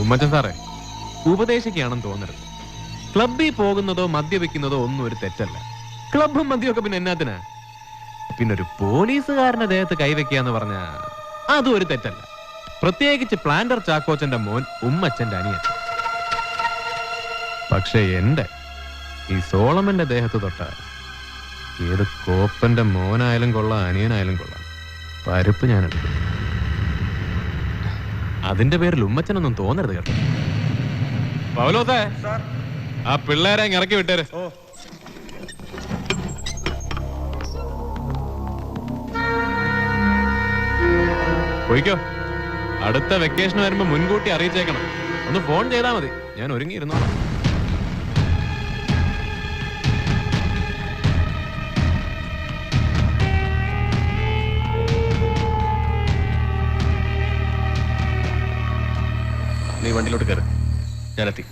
ഉമ്മച്ചൻ സാറേ, ഉപദേശിക്കുകയാണെന്ന് തോന്നരുത്. ക്ലബിൽ പോകുന്നതോ മദ്യപിക്കുന്നതോ ഒന്നും ഒരു തെറ്റല്ല. ക്ലബും മദ്യമൊക്കെ പിന്നെ എന്നാത്തിനാ? പിന്നെ ഒരു പോലീസുകാരന്റെ ദേഹത്ത് കൈവയ്ക്കാന്ന് പറഞ്ഞ അതും ഒരു തെറ്റല്ല. പ്രത്യേകിച്ച് പ്ലാന്റർ ചാക്കോച്ചന്റെ മോൻ ഉമ്മച്ചന്റെ അനിയൻ. പക്ഷെ എന്റെ ഈ സോളമന്റെ ദേഹത്ത് തൊട്ട ഏത് കോപ്പന്റെ മോനായാലും കൊള്ളാം, അനിയനായാലും കൊള്ളാം, പരുപ്പ് ഞാൻ എടുക്കും. അതിന്റെ പേരിൽ ഉമ്മച്ചനൊന്നും തോന്നരുത് കേട്ടോ. പൗലോസേ, ആ പിള്ളേരെ ഇറക്കി വിട്ടേര്. പോയിക്കോ. അടുത്ത വെക്കേഷൻ വരുമ്പോ മുൻകൂട്ടി അറിയിച്ചേക്കണം. ഒന്ന് ഫോൺ ചെയ്താൽ മതി, ഞാൻ ഒരുങ്ങിയിരുന്നു. നീ വണ്ടിയിലോട്ട് കയറി, ഞാനെത്തി.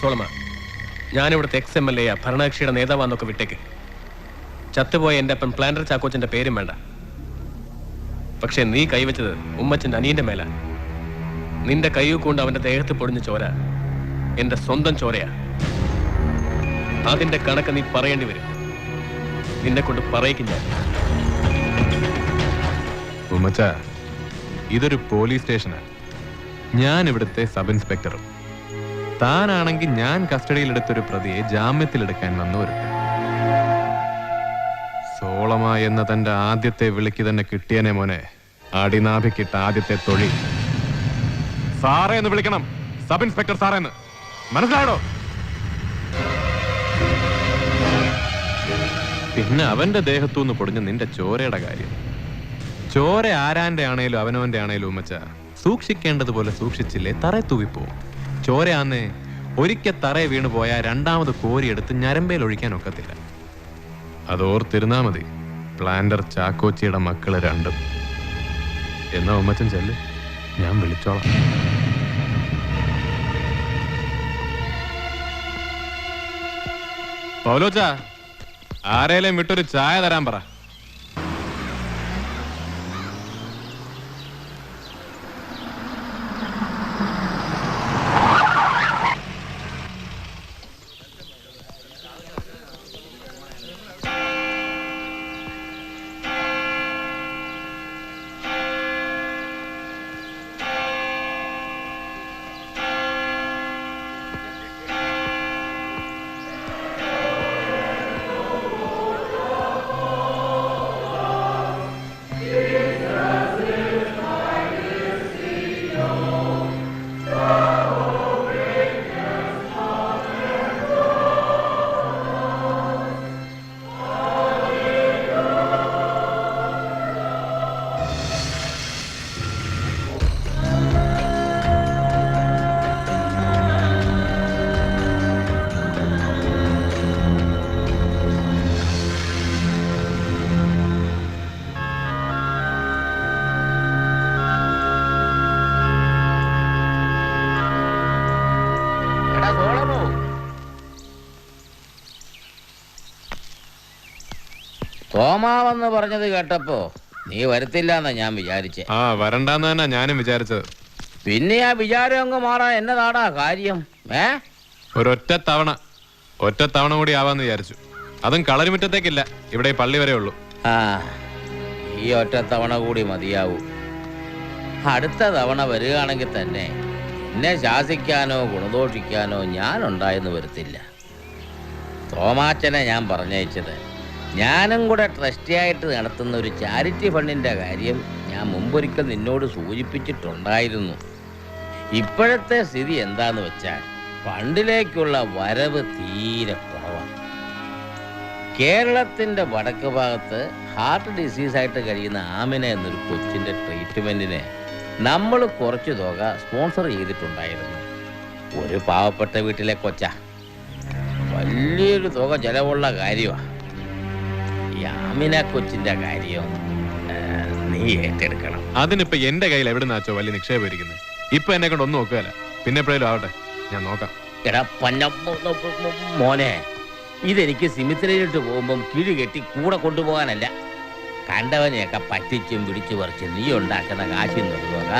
സോളമ, ഞാനിവിടുത്തെ XMLA ഭരണകക്ഷിയുടെ നേതാവാന്നൊക്കെ വിട്ടേക്ക്. ചത്തുപോയ എൻ്റെ അപ്പൻ പ്ലാന്റർ ചാക്കോച്ചന്റെ പേരും വേണ്ട. പക്ഷെ നീ കൈവച്ചത് ഉമ്മച്ചന്റെ അനിയന്റെ മേല. നിന്റെ കൈകൊണ്ട് അവന്റെ ദേഹത്ത് പൊടിഞ്ഞ ചോര എന്റെ സ്വന്തം ചോരയാ. അതിന്റെ കണക്ക് നീ പറയേണ്ടി വരും. നിന്നെ കൊണ്ട് പറയിക്കും ഞാൻ. ഉമ്മച്ച, ഇതൊരു പോലീസ് സ്റ്റേഷനാണ്. ഞാൻ ഇവിടുത്തെ സബ് ഇൻസ്പെക്ടറും. താനാണെങ്കിൽ ഞാൻ കസ്റ്റഡിയിലെടുത്തൊരു പ്രതിയെ ജാമ്യത്തിലെടുക്കാൻ വന്നു വരും. സോളമ എന്ന തന്റെ ആദ്യത്തെ വിളിക്ക് തന്നെ കിട്ടിയനെ മോനെ. അടിനാഭിക്കിട്ട ആദ്യത്തെ തൊഴി സാറേ എന്ന് വിളിക്കണം. സബ് ഇൻസ്പെക്ടർ സാറേ എന്ന്. മനസ്സിലായോ? പിന്നെ അവന്റെ ദേഹത്തുനിന്ന് പൊടിഞ്ഞ നിന്റെ ചോരയുടെ കാര്യം. ചോര ആരാന്റെ ആണേലും അവനവന്റെ ആണേലും ഉമ്മച്ച സൂക്ഷിക്കേണ്ടതുപോലെ സൂക്ഷിച്ചില്ലേ തറ തൂവിപ്പോവും. ചോരയാന്നേ ഒരിക്കൽ തറയെ വീണു പോയാൽ രണ്ടാമത് കോരിയെടുത്ത് ഞരമ്പേൽ ഒഴിക്കാൻ ഒക്കത്തില്ല. അതോർത്തിരുന്നാ മതി. പ്ലാന്റർ ചാക്കോച്ചിയുടെ മക്കള് രണ്ടും. എന്നാ ഉമ്മച്ചൻ ചെല്ല്, ഞാൻ വിളിച്ചോളാം. പൗലോച്ചാ, ആരേലും വിട്ടൊരു ചായ തരാൻ പറ. തോമാവെന്ന് പറഞ്ഞത് കേട്ടപ്പോ നീ വരത്തില്ലെന്നാ ഞാൻ വിചാരിച്ചേ. വരണ്ടെന്ന് തന്നെ ഞാനും വിചാരിച്ചത്. പിന്നെ ആ വിചാരം അങ്ങ് മാറാൻ എന്നതാടാ കാര്യം? ഒരൊറ്റ തവണ കൂടി ആവാന്ന് വിചാരിച്ചു. അതും കളരിമുറ്റത്തേക്കില്ല, ഇവിടെ പള്ളി വരെ ഉള്ളൂ. ഈ ഒറ്റ തവണ കൂടി മതിയാവൂ. അടുത്ത തവണ വരികയാണെങ്കിൽ തന്നെ എന്നെ ശാസിക്കാനോ ഗുണദോഷിക്കാനോ ഞാനുണ്ടായെന്ന് വരത്തില്ല. തോമാച്ചനെ ഞാൻ പറഞ്ഞയച്ചത് ഞാനും കൂടെ ട്രസ്റ്റിയായിട്ട് നടത്തുന്ന ഒരു ചാരിറ്റി ഫണ്ടിൻ്റെ കാര്യം ഞാൻ മുമ്പൊരിക്കൽ നിന്നോട് സൂചിപ്പിച്ചിട്ടുണ്ടായിരുന്നു. ഇപ്പോഴത്തെ സ്ഥിതി എന്താന്ന് വെച്ചാൽ ഫണ്ടിലേക്കുള്ള വരവ് തീരെ കുറവാണ്. കേരളത്തിൻ്റെ വടക്ക് ഭാഗത്ത് ഹാർട്ട് ഡിസീസായിട്ട് കഴിയുന്ന ആമിന എന്നൊരു കൊച്ചിൻ്റെ ട്രീറ്റ്മെൻറ്റിന് നമ്മൾ കുറച്ച് തുക സ്പോൺസർ ചെയ്തിട്ടുണ്ടായിരുന്നു. ഒരു പാവപ്പെട്ട വീട്ടിലെ കൊച്ച. വലിയൊരു തുക ചിലവുള്ള കാര്യമാണ്. ഈ ആമിന കൊച്ചിൻ്റെ കാര്യം നീ ഏറ്റെടുക്കണം. അതിനിപ്പോ എന്റെ കയ്യിൽ എവിടെ നിന്നാച്ചോ വലിയ നിക്ഷേപം ഇരിക്കുന്നത്. ഇപ്പൊ എന്നെ കൊണ്ട് ഒന്നും നോക്കുകയല്ല. പിന്നെ എപ്പോഴേലും ആവട്ടെ, ഞാൻ നോക്കാം. എടാ മോനെ, ഇതെനിക്ക് സിമിത്രിയിലിട്ട് പോകുമ്പം കിഴി കെട്ടി കൂടെ കൊണ്ടുപോകാനല്ല. കണ്ടവനെയൊക്കെ പറ്റിച്ചും പിടിച്ചു പറിച്ച് നീ ഉണ്ടാക്കുന്ന കാശിൽ നിന്നുക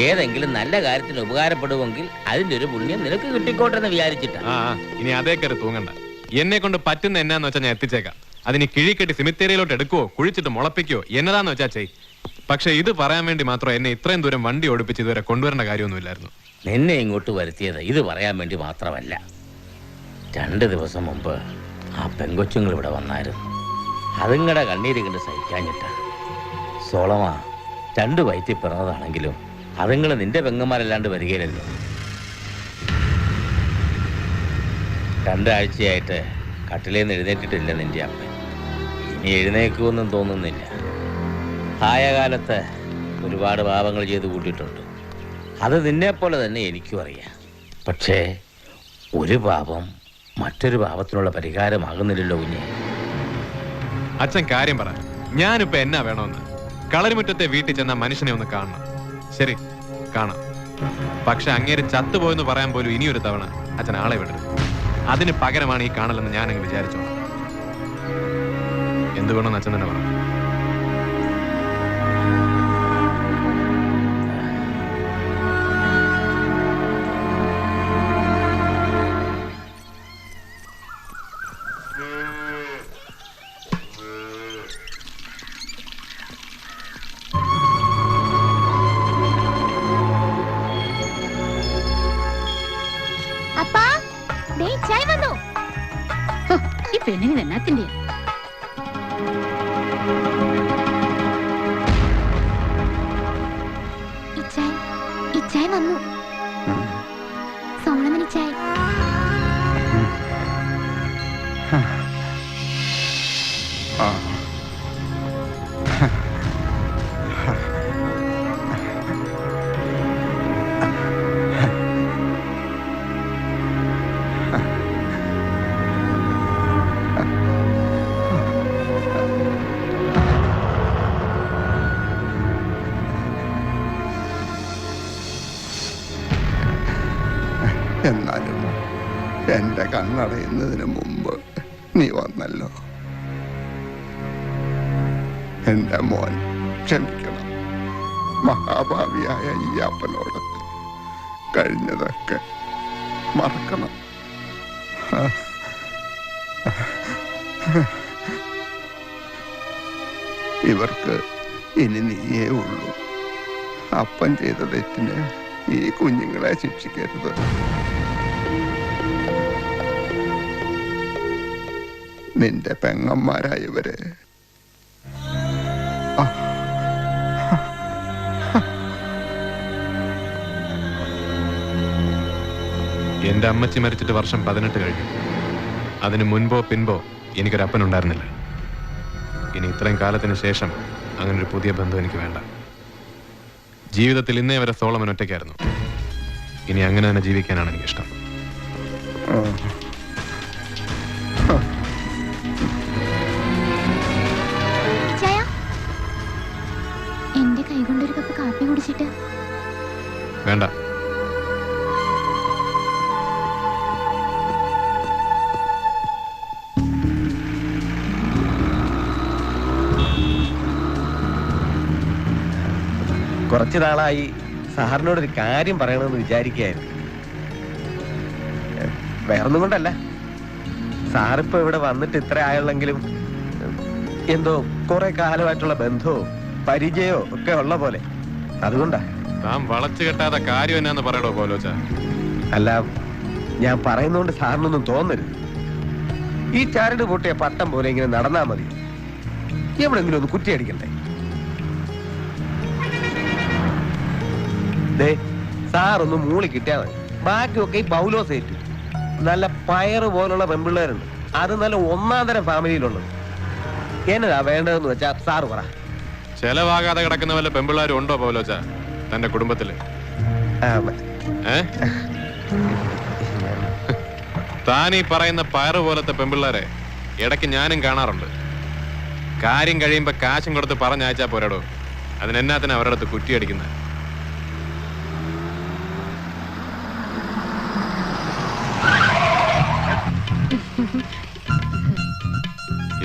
ഏതെങ്കിലും നല്ല കാര്യത്തിന് ഉപകാരപ്പെടുമെങ്കിൽ അതിന്റെ ഒരു പുണ്യം നിനക്ക് കിട്ടിക്കോട്ടെന്ന് വിചാരിച്ചിട്ടാ. ഇനി അതേ കയറി തൂങ്ങണ്ട. എന്നെ കൊണ്ട് പറ്റുന്ന എന്നാന്ന് വെച്ചാൽ ഞാൻ എത്തിച്ചേക്കാം. അതിന് കിഴി കെട്ടി സിമിത്തേരിയിലോട്ട് എടുക്കുവോ കുഴിച്ചിട്ട് മുളപ്പിക്കോ എന്നതാന്ന് വെച്ചാ ചെയ്. പക്ഷെ ഇത് പറയാൻ വേണ്ടി മാത്രം എന്നെ ഇത്രയും ദൂരം വണ്ടി ഓടിപ്പിച്ച് ഇതുവരെ കൊണ്ടുവരേണ്ട കാര്യമൊന്നുമില്ലായിരുന്നു. നിന്നെ ഇങ്ങോട്ട് വരുത്തിയത് ഇത് പറയാൻ വേണ്ടി മാത്രമല്ല. 2 ദിവസം മുമ്പ് ആ പെങ്കൊച്ചുങ്ങൾ ഇവിടെ വന്നായിരുന്നു. അതുങ്ങളുടെ കണ്ണീര് കണ്ട് സഹിക്കാഞ്ഞിട്ടാ. സോളമ 2 വയറ്റിൽ പിറന്നതാണെങ്കിലും അതുങ്ങൾ നിന്റെ പെങ്ങന്മാരല്ലാണ്ട് വരികയില്ലല്ലോ. 2 ആഴ്ചയായിട്ട് കട്ടിലേന്ന് എഴുന്നേറ്റിട്ടില്ല നിന്റെ അപ്പൻ. ഇനി എഴുന്നേക്കുമെന്നും തോന്നുന്നില്ല. ആയ കാലത്ത് ഒരുപാട് പാപങ്ങൾ ചെയ്ത് കൂട്ടിയിട്ടുണ്ട്. അത് നിന്നെപ്പോലെ തന്നെ എനിക്കും അറിയാം. പക്ഷേ ഒരു പാപം മറ്റൊരു പാപത്തിനുള്ള പരിഹാരമാകുന്നില്ലല്ലോ കുഞ്ഞെ. അച്ഛൻ കാര്യം പറ. ഞാനിപ്പോ എന്നാ വേണമെന്ന്? കളരിമുറ്റത്തെ വീട്ടിൽ ചെന്ന മനുഷ്യനെ ഒന്ന് കാണണം. ശരി, കാണാം. പക്ഷെ അങ്ങേര് ചത്തുപോയെന്ന് പറയാൻ പോലും ഇനിയൊരു തവണ അച്ഛൻ ആളെ വിടരുത്. അതിന് പകരമാണ് ഈ കാണലെന്ന് ഞാനങ്ങ് വിചാരിച്ചോളാം. എന്ത് വേണമെന്ന് അച്ഛൻ തന്നെ പറ. ഈ പെണ്ണിന് എന്നാത്തിന്റെ ഇച്ചായ വന്നു. സോളമൻ ഇച്ചായ. എന്നാലും എൻ്റെ കണ്ണടയുന്നതിന് മുമ്പ് നീ വന്നല്ലോ. എൻ്റെ മോൻ ക്ഷമിക്കണം. മഹാഭാവിയായ ഈ അപ്പനോട് കഴിഞ്ഞതൊക്കെ മറക്കണം. ഇവർക്ക് ഇനി നീയേ ഉള്ളൂ. അപ്പൻ ചെയ്ത തെറ്റിന് ഈ കുഞ്ഞുങ്ങളെ ശിക്ഷിക്കരുത്. നിന്റെ പെങ്ങന്മാരായവര് എന്റെ അമ്മച്ചി മരിച്ചിട്ട് വർഷം 18 കഴിഞ്ഞു. അതിന് മുൻപോ പിൻപോ എനിക്കൊരപ്പനുണ്ടായിരുന്നില്ല. ഇനി ഇത്രയും കാലത്തിന് ശേഷം അങ്ങനൊരു പുതിയ ബന്ധം എനിക്ക് വേണ്ട. ജീവിതത്തിൽ ഇന്നേ വരെ സോളമൻ ഒറ്റയ്ക്കായിരുന്നു. ഇനി അങ്ങനെ തന്നെ ജീവിക്കാനാണ് എനിക്കിഷ്ടം. എന്റെ കൈ കൊണ്ടൊരു കപ്പ് കാപ്പി കുടിച്ചിട്ട്. വേണ്ട. കുറച്ചു നാളായി സാറിനോടൊരു കാര്യം പറയണമെന്ന് വിചാരിക്കുകയായിരുന്നു. വേറൊന്നും കൊണ്ടല്ല, സാറിപ്പോ ഇവിടെ വന്നിട്ട് ഇത്ര ആയുള്ളെങ്കിലും എന്തോ കുറെ കാലമായിട്ടുള്ള ബന്ധവും പരിചയമോ ഒക്കെ ഉള്ള പോലെ. അതുകൊണ്ടാ. താൻ വളച്ചു കെട്ടാത്ത കാര്യം എന്നാന്ന് പറയടോ പോലോച്ച. അല്ല, ഞാൻ പറയുന്നോണ്ട് സാറിനൊന്നും തോന്നരുത്. ഈ ചരട് പൊട്ടിയ പട്ടം പോലെ ഇങ്ങനെ നടന്നാ മതി. എവിടെങ്കിലും ഒന്ന് കുറ്റിയടിക്കണ്ടേ? സാറൊന്ന് മൂളി കിട്ടിയാ മതി. ബാക്കിയൊക്കെ ഈ പൗലോസ് ഏറ്റു. നല്ല പയറ് പോലുള്ള പെൺപിള്ളേരുണ്ട്. അത് നല്ല 1-ാം തരം ഫാമിലിയിലുള്ളത്. എന്നതാ വേണ്ടതെന്ന് വെച്ചാ സാറ് പറ. ചെലവാകാതെ കിടക്കുന്ന വല്ല പെമ്പിള്ളാരും ഉണ്ടോ പോലോച്ച തന്റെ കുടുംബത്തില്? താൻ ഈ പറയുന്ന പയറ് പോലത്തെ പെമ്പിള്ളാരെ ഇടയ്ക്ക് ഞാനും കാണാറുണ്ട്. കാര്യം കഴിയുമ്പോ കാശും കൊടുത്ത് പറഞ്ഞയച്ചാ പോരാടോ. അതിനെന്നാത്തിന് അവരുടെ അടുത്ത് കുറ്റിയടിക്കുന്നത്?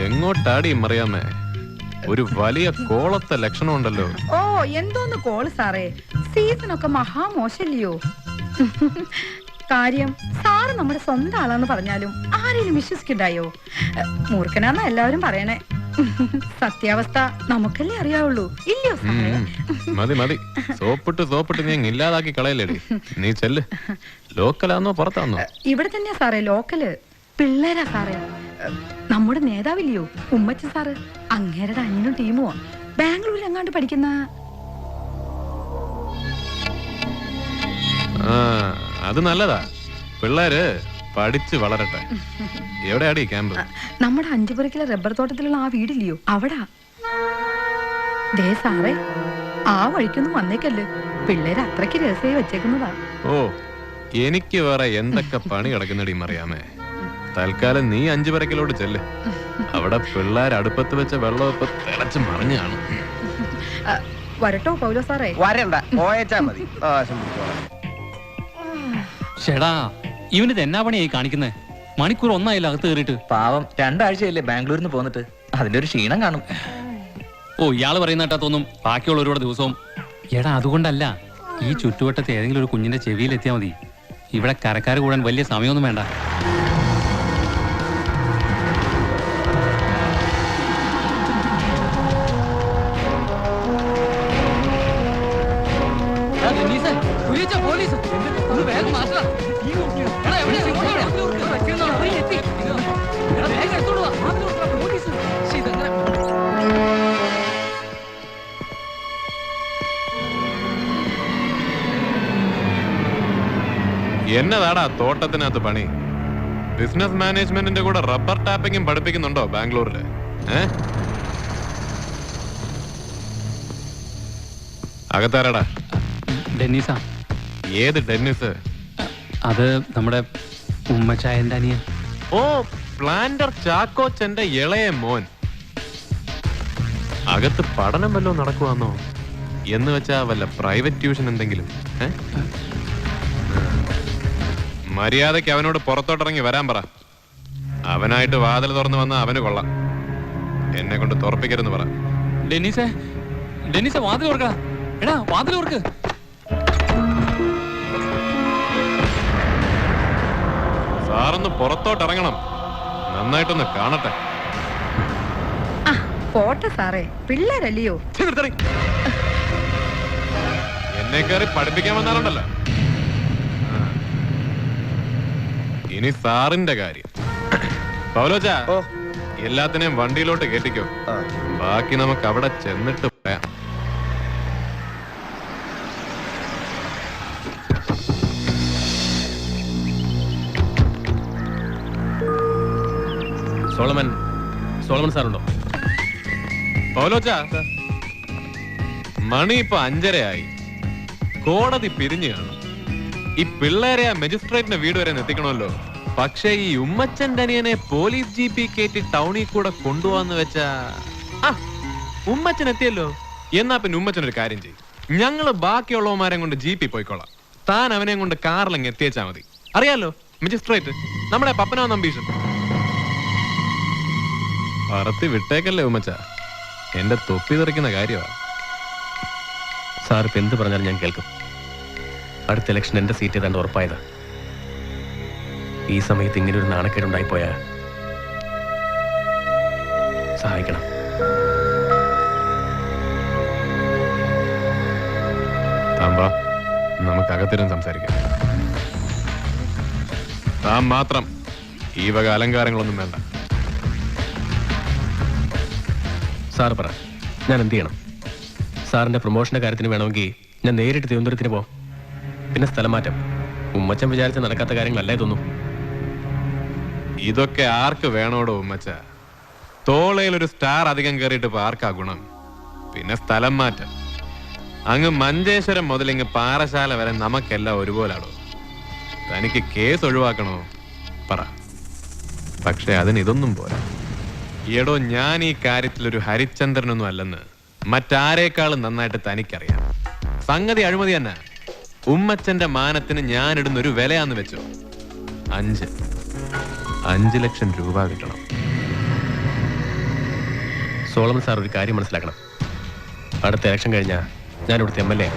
എങ്ങോട്ടാടി മറിയാമേ? ഒരു വലിയ കോളത്തെ ലക്ഷണം ഉണ്ടല്ലോ. ഓ എന്തോന്ന് കോള് സാറേ, സീസണൊക്കെ മഹാമോശല്ലയോ? കാര്യം സാറ് നമ്മുടെ സ്വന്തം ആളാന്ന് പറഞ്ഞാലും ആരെയും വിശ്വസിക്കണ്ടായോ? മൂർഖനാന്നാ എല്ലാവരും പറയണേ. സത്യാവസ്ഥ നമുക്കല്ലേ അറിയാവുള്ളൂ, ഇല്ലയോ സാറേ? മതി മതി, സോപ്പിട്ട് നീ ഇല്ലാതാക്കി കളയല്ലേടി. നീ ചെല്ല്. ലോക്കലാന്നോ പുറത്താന്നോ? ഇവിടെ തന്നെയാ സാറേ ലോക്കല്. പിള്ളേരാ സാറേ. നമ്മുടെ നേതാവില്ലയോ ഉമ്മച്ചൻ സാറ്, അങ്ങേരുടെ അനിയനും ടീമുമോ ബാംഗ്ലൂരിൽ എങ്ങാണ്ട് പഠിക്കുന്ന. അത് നല്ലതാ, പിള്ളേര് പഠിച്ച് വളരട്ടെ. എവിടെയാടി ക്യാമ്പ്? നമ്മുടെ 5 പുരക്കിലെ റബ്ബർ തോട്ടത്തിലുള്ള ആ വീടില്ലയോ, അവിടാ. ദേ സാറേ, ആ വഴിക്കൊന്നും വന്നേക്കല്ലേ, പിള്ളേര് അത്രയ്ക്ക് രഹസ്യമായി വെച്ചേക്കുന്നതാ. ഓ, എനിക്ക് വേറെ എന്തൊക്കെ പണി കിടക്കുന്നടി മറിയാമേ. തൽക്കാലം നീ 5 പുരക്കിലോട്ട് ചെല്ല്. അവിടെ പിള്ളേർ അടുപ്പത്ത് വെച്ച വെള്ളം ഇപ്പൊ തിളച്ച് മറിഞ്ഞു കാണും. വരട്ടോ പൗലോ സാറേ? വരണ്ട, പോയച്ചാ മതി. ചേടാ, ഇവനിത് എന്നാ പണിയായി കാണിക്കുന്നത്? മണിക്കൂർ ഒന്നായില്ല അകത്ത് കയറിയിട്ട്. പാവം 2 ആഴ്ചയല്ലേ ബാംഗ്ലൂരിൽ നിന്ന് പോന്നിട്ട്, അതിന്റെ ഒരു ക്ഷീണം കാണും. ഓ, ഇയാള് പറയുന്ന കേട്ടാ തോന്നും ബാക്കിയുള്ള ഒരുപാട് ദിവസവും. എടാ, അതുകൊണ്ടല്ല, ഈ ചുറ്റുവട്ടത്ത് ഏതെങ്കിലും ഒരു കുഞ്ഞിന്റെ ചെവിയിലെത്തിയാൽ മതി. ഇവിടെ കരക്കാർ കൂടാൻ വലിയ സമയമൊന്നും വേണ്ട. എന്നതാടാ തോട്ടത്തിനകത്ത് പണി? ബിസിനസ് മാനേജ്മെന്റിന്റെ കൂടെ റബ്ബർ ടാപ്പിംഗും പഠിപ്പിക്കുന്നുണ്ടോ ബാംഗ്ലൂരില്? അകത്താരടാ? ഡെന്നീസാ. ഏത് ഡെന്നിസ്? അത് നമ്മുടെ ഉമ്മച്ചായന്റെ അനിയൻ. ഓ, പ്ലാന്റർ ചാക്കോച്ചന്റെ ഇളയ മോൻ. അകത്ത് പഠനം വല്ലതും നടക്കുവാന്നോ? എന്ന് വെച്ചാ വല്ല പ്രൈവറ്റ് ട്യൂഷൻ എന്തെങ്കിലും? മര്യാദയ്ക്ക് അവനോട് പുറത്തോട്ടിറങ്ങി വരാൻ പറ. അവനായിട്ട് വാതിൽ തുറന്നു വന്ന അവന് കൊള്ളാം. എന്നെ കൊണ്ട് തുറപ്പിക്കരുന്ന് പറ. ഡെന്നീസേ, വാതിൽ ഓർക്കടാ. എടാ, വാതിൽ ഓർക്ക്. സാറൊന്ന് പുറത്തോട്ടിറങ്ങണം, നന്നായിട്ടൊന്ന് കാണട്ടെ. പോട്ടെ സാറേ, പിള്ളേരല്ലയോ? എന്നെ കയറി പഠിപ്പിക്കാൻ വന്നാലുണ്ടല്ലോ. ഇനി സാറിന്റെ കാര്യം. പൗലോച്ചാ, എല്ലാത്തിനെയും വണ്ടിയിലോട്ട് കയറ്റിക്കോ. ബാക്കി നമുക്ക് അവിടെ ചെന്നിട്ട് പറയാം. സോളമൻ സാറുണ്ടോ? പൗലോച്ചാ, മണി ഇപ്പൊ 5:30 കോടതി പിരിഞ്ഞു കാണും. ഈ പിള്ളേരെ ആ മജിസ്ട്രേറ്റിന്റെ വീട് വരെ എത്തിക്കണമല്ലോ. പക്ഷെ ഈ ഉമ്മച്ചന്റെ അനിയനെ പോലീസ് ജീപ്പി കയറ്റി ടൗണിൽ കൂടെ കൊണ്ടുപോവാന്ന് വെച്ചാ ഉമ്മച്ചൻ എത്തിയല്ലോ. എന്നാ പിന്നെ ഉമ്മച്ചൻ ഒരു കാര്യം ചെയ്യും, ഞങ്ങള് ബാക്കിയുള്ളവന്മാരെ കൊണ്ട് ജീപ്പി പോയിക്കോളാം. താൻ അവനെ കൊണ്ട് കാറിലങ്ങ് എത്തിയേച്ചാ മതി. അറിയാലോ മജിസ്ട്രേറ്റ്, നമ്മുടെ പപ്പനാ നമ്പീഷൻ. പറത്തി വിട്ടേക്കല്ലേ ഉമ്മച്ച, എന്റെ തൊപ്പി തെറിക്കുന്ന കാര്യമാ. സാർ ഇപ്പൊ എന്ത് പറഞ്ഞാലും ഞാൻ കേൾക്കും. അടുത്ത ഇലക്ഷൻ എന്റെ സീറ്റ് ഏതാണ്ട് ഉറപ്പായത്. ഈ സമയത്ത് ഇങ്ങനെ ഒരു നാണക്കേടുണ്ടായിപ്പോയാ സഹായിക്കണം. താമ്പാ, നമുക്ക് അകത്തിരുന്ന് സംസാരിക്കാം. താൻ മാത്രം ഈ വക അലങ്കാരങ്ങളൊന്നും വേണ്ട. സാർ പറ, ഞാൻ എന്ത് ചെയ്യണം? സാറിന്റെ പ്രൊമോഷന്റെ കാര്യത്തിന് വേണമെങ്കിൽ ഞാൻ നേരിട്ട് തിരുവനന്തപുരത്തിന് പോവാം. പിന്നെ സ്ഥലം മാറ്റം ഉമ്മച്ചൻ വിചാരിച്ച നടക്കാത്ത കാര്യങ്ങളല്ലേ തോന്നും. ഇതൊക്കെ ആർക്ക് വേണോടോ ഉമ്മച്ച? തോളയിൽ ഒരു സ്റ്റാർ അധികം കയറിയിട്ട് ഇപ്പൊ ആർക്കാ ഗുണം? പിന്നെ സ്ഥലം മാറ്റം അങ്ങ് മഞ്ചേശ്വരം മുതൽ ഇങ്ങ് പാറശാല വരെ നമുക്കെല്ലാം ഒരുപോലാണോ? തനിക്ക് കേസ് ഒഴിവാക്കണോ പറ. പക്ഷെ അതിന് ഇതൊന്നും പോരാ. എടോ, ഞാൻ ഈ കാര്യത്തിൽ ഒരു ഹരിചന്ദ്രനൊന്നും അല്ലെന്ന് മറ്റാരേക്കാളും നന്നായിട്ട് തനിക്കറിയാം. സംഗതി അഴിമതി തന്നെ. ഉമ്മച്ചന്റെ മാനത്തിന് ഞാൻ ഇടുന്നൊരു വിലയാന്ന് വെച്ചോ, 5 ലക്ഷം രൂപ കിട്ടണം. സോളമൻ സാർ ഒരു കാര്യം മനസ്സിലാക്കണം. അടുത്ത ഇലക്ഷൻ കഴിഞ്ഞാൽ ഞാൻ ഇവിടുത്തെ MLA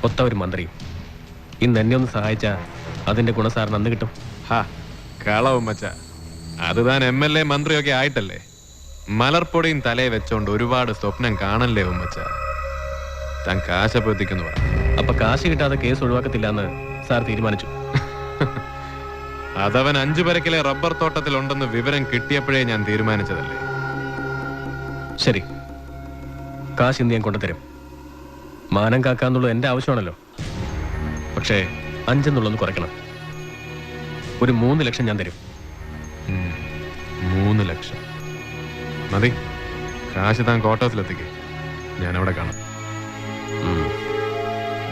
ഒത്ത ഒരു മന്ത്രിയും. ഇന്ന് എന്നെ ഒന്ന് സഹായിച്ചാൽ അതിന്റെ ഗുണം സാറിന് അന്ന് കിട്ടും. ഹാ കള ഉമ്മച്ച, അത് താൻ MLA മന്ത്രിയൊക്കെ ആയിട്ടല്ലേ. മലർപ്പൊടിയും തലയെ വെച്ചോണ്ട് ഒരുപാട് സ്വപ്നം കാണല്ലേ ഉമ്മച്ച. താൻ കാശപ്പത്തിക്കെന്ന് പറ. അപ്പൊ കാശ് കിട്ടാതെ കേസ് ഒഴിവാക്കത്തില്ല എന്ന് സാർ തീരുമാനിച്ചു. അതവൻ 5 പരക്കിലെ റബ്ബർ തോട്ടത്തിലുണ്ടെന്ന് വിവരം കിട്ടിയപ്പോഴേ ഞാൻ തീരുമാനിച്ചതല്ലേ. ശരി, കാശ് ഇന്ന് ഞാൻ കൊണ്ടുതരും. മാനം കാക്കാന്നുള്ളത് എന്റെ ആവശ്യമാണല്ലോ. പക്ഷേ 5 എന്നുള്ളൊന്ന് കുറയ്ക്കണം. ഒരു 3 ലക്ഷം ഞാൻ തരും. 3 ലക്ഷം മതി. കാശ് താൻ ക്വാർട്ടേഴ്സിലെത്തിക്കേ, ഞാൻ അവിടെ കാണാം.